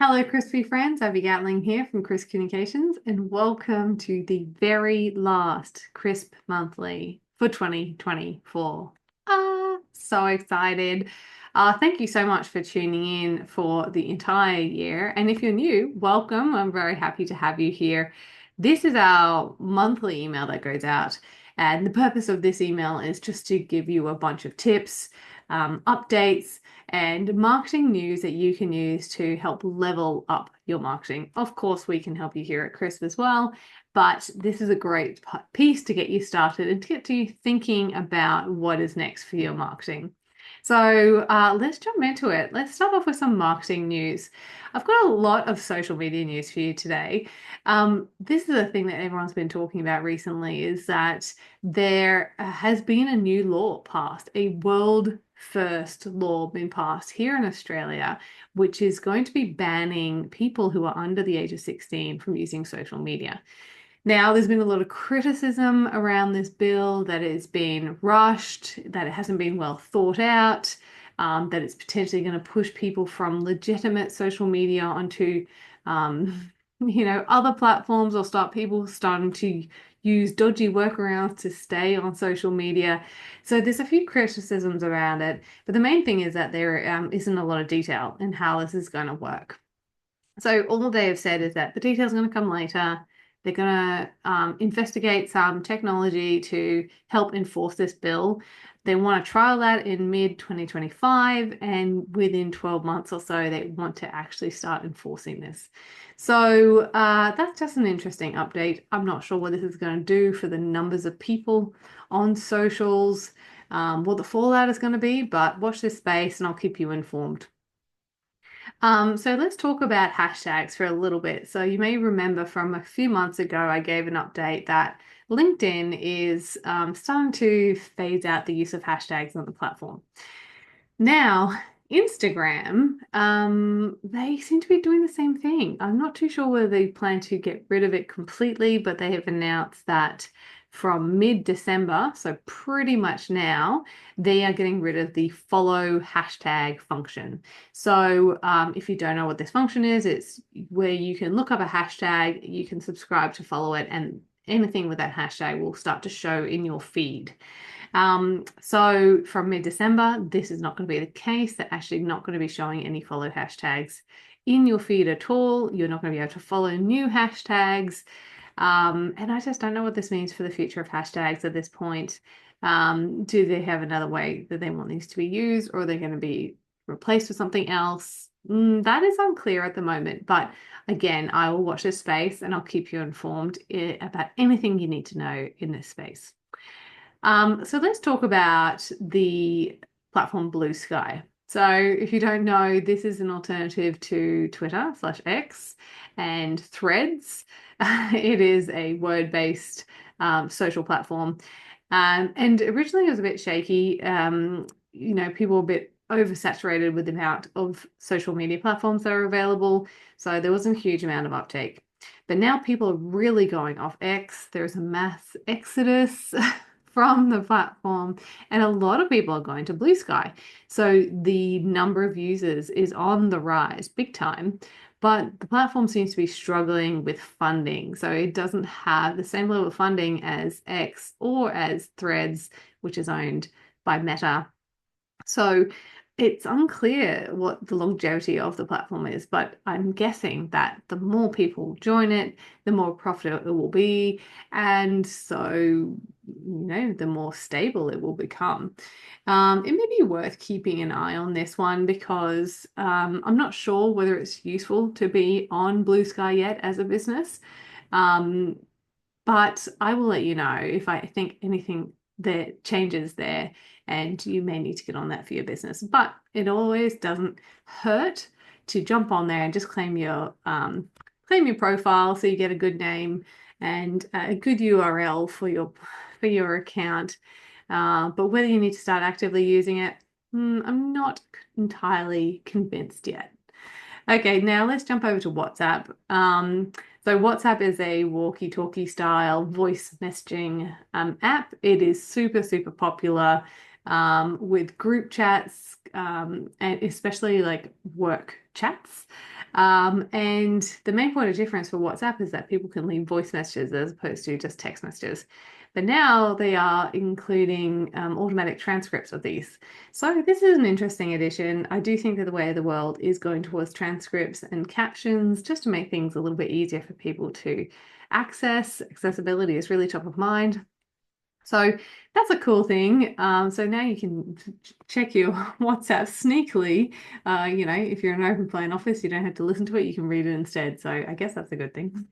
Hello, crispy friends. Abby Gatling here from Crisp Communications, and welcome to the very last Crisp Monthly for 2024. So excited. Thank you so much for tuning in for the entire year. And if you're new, welcome. I'm very happy to have you here. This is our monthly email that goes out. And the purpose of this email is just to give you a bunch of tips, updates, and marketing news that you can use to help level up your marketing. Of course, we can help you here at Crisp as well, but this is a great piece to get you started and to get you thinking about what is next for your marketing. So let's jump into it. Let's start off with some marketing news. I've got a lot of social media news for you today. This is a thing that everyone's been talking about recently, is that there has been a new law passed, a world first law been passed here in Australia, which is going to be banning people who are under the age of 16 from using social media. Now, there's been a lot of criticism around this bill, that it's been rushed, that it hasn't been well thought out, that it's potentially going to push people from legitimate social media onto, other platforms, or start people starting to use dodgy workarounds to stay on social media. So there's a few criticisms around it, but the main thing is that there isn't a lot of detail in how this is going to work. So all they have said is that the details are going to come later. They're going to investigate some technology to help enforce this bill. They want to trial that in mid-2025, and within 12 months or so, they want to actually start enforcing this. So that's just an interesting update. I'm not sure what this is going to do for the numbers of people on socials, what the fallout is going to be, but watch this space and I'll keep you informed. So let's talk about hashtags for a little bit. So you may remember from a few months ago, I gave an update that LinkedIn is starting to phase out the use of hashtags on the platform. Now, Instagram, they seem to be doing the same thing. I'm not too sure whether they plan to get rid of it completely, but they have announced that from mid-December, so pretty much now, they are getting rid of the follow hashtag function. So if you don't know what this function is, it's where you can look up a hashtag, you can subscribe to follow it, and anything with that hashtag will start to show in your feed. So from mid-December, this is not going to be the case. They're actually not going to be showing any follow hashtags in your feed at all. You're not going to be able to follow new hashtags. And I just don't know what this means for the future of hashtags at this point. Do they have another way that they want these to be used, or are they going to be replaced with something else? That is unclear at the moment. But again, I will watch this space and I'll keep you informed about anything you need to know in this space. So let's talk about the platform Blue Sky. So if you don't know, this is an alternative to Twitter/X and Threads. It is a word-based social platform. And originally it was a bit shaky. People were a bit oversaturated with the amount of social media platforms that are available. So there wasn't a huge amount of uptake. But now people are really going off X. There's a mass exodus from the platform, and a lot of people are going to Blue Sky. So the number of users is on the rise big time, but the platform seems to be struggling with funding. So it doesn't have the same level of funding as X or as Threads, which is owned by Meta. So it's unclear what the longevity of the platform is, but I'm guessing that the more people join it, the more profitable it will be. And so, the more stable it will become. It may be worth keeping an eye on this one, because I'm not sure whether it's useful to be on Blue Sky yet as a business. But I will let you know if I think anything that changes there, and you may need to get on that for your business. But it always doesn't hurt to jump on there and just claim your profile, so you get a good name and a good URL for your account. But whether you need to start actively using it, I'm not entirely convinced yet. Okay, now let's jump over to WhatsApp. So WhatsApp is a walkie-talkie style voice messaging app. It is super, super popular with group chats, and especially like work chats. And the main point of difference for WhatsApp is that people can leave voice messages as opposed to just text messages. But now they are including automatic transcripts of these. So this is an interesting addition. I do think that the way of the world is going towards transcripts and captions just to make things a little bit easier for people to access. Accessibility is really top of mind. So that's a cool thing. So now you can check your WhatsApp sneakily. If you're in an open plan office, you don't have to listen to it, you can read it instead. So I guess that's a good thing.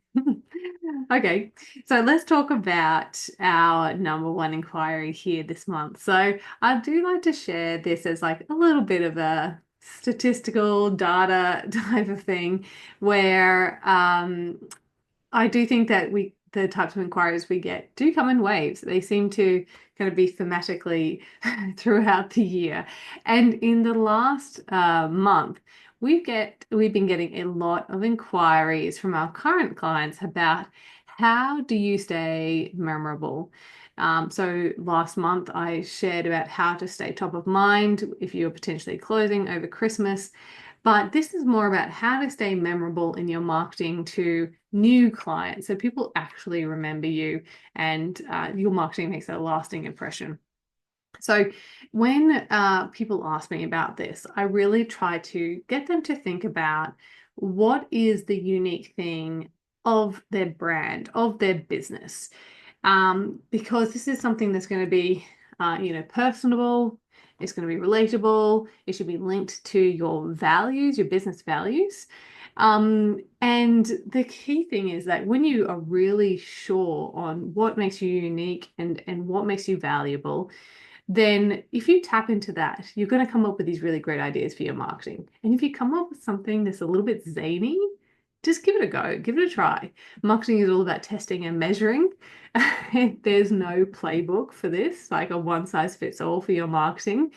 Okay, so let's talk about our number one inquiry here this month. So I do like to share this as like a little bit of a statistical data type of thing where I do think that the types of inquiries we get do come in waves. They seem to kind of be thematically throughout the year. And in the last month, we've been getting a lot of inquiries from our current clients about how do you stay memorable. So last month I shared about how to stay top of mind if you're potentially closing over Christmas. But this is more about how to stay memorable in your marketing to new clients so people actually remember you and your marketing makes a lasting impression. So when people ask me about this, I really try to get them to think about what is the unique thing of their brand, of their business, because this is something that's going to be, personable. It's going to be relatable. It should be linked to your values, your business values. And the key thing is that when you are really sure on what makes you unique and what makes you valuable, then if you tap into that, you're going to come up with these really great ideas for your marketing. And if you come up with something that's a little bit zany, just give it a go, give it a try. Marketing is all about testing and measuring. There's no playbook for this, like a one size fits all for your marketing.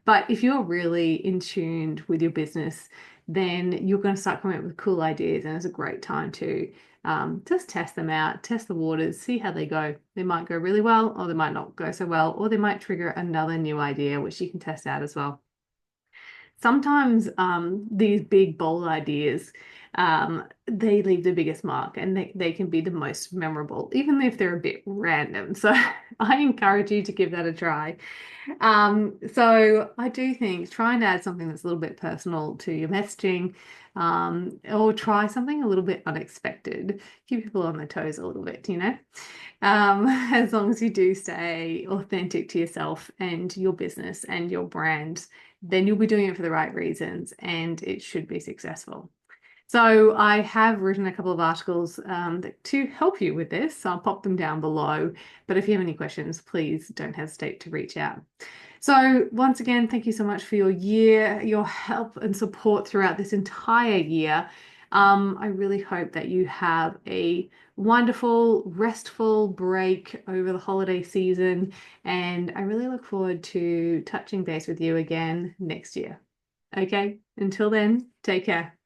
But if you're really in tune with your business, then you're going to start coming up with cool ideas, and it's a great time to just test them out, test the waters, see how they go. They might go really well, or they might not go so well, or they might trigger another new idea, which you can test out as well. Sometimes these big, bold ideas, they leave the biggest mark and they can be the most memorable, even if they're a bit random. So I encourage you to give that a try. So I do think try and add something that's a little bit personal to your messaging, or try something a little bit unexpected. Keep people on their toes a little bit, as long as you do stay authentic to yourself and your business and your brand, then you'll be doing it for the right reasons and it should be successful. So I have written a couple of articles to help you with this. So I'll pop them down below. But if you have any questions, please don't hesitate to reach out. So once again, thank you so much for your help and support throughout this entire year. I really hope that you have a wonderful, restful break over the holiday season. And I really look forward to touching base with you again next year. Okay, until then, take care.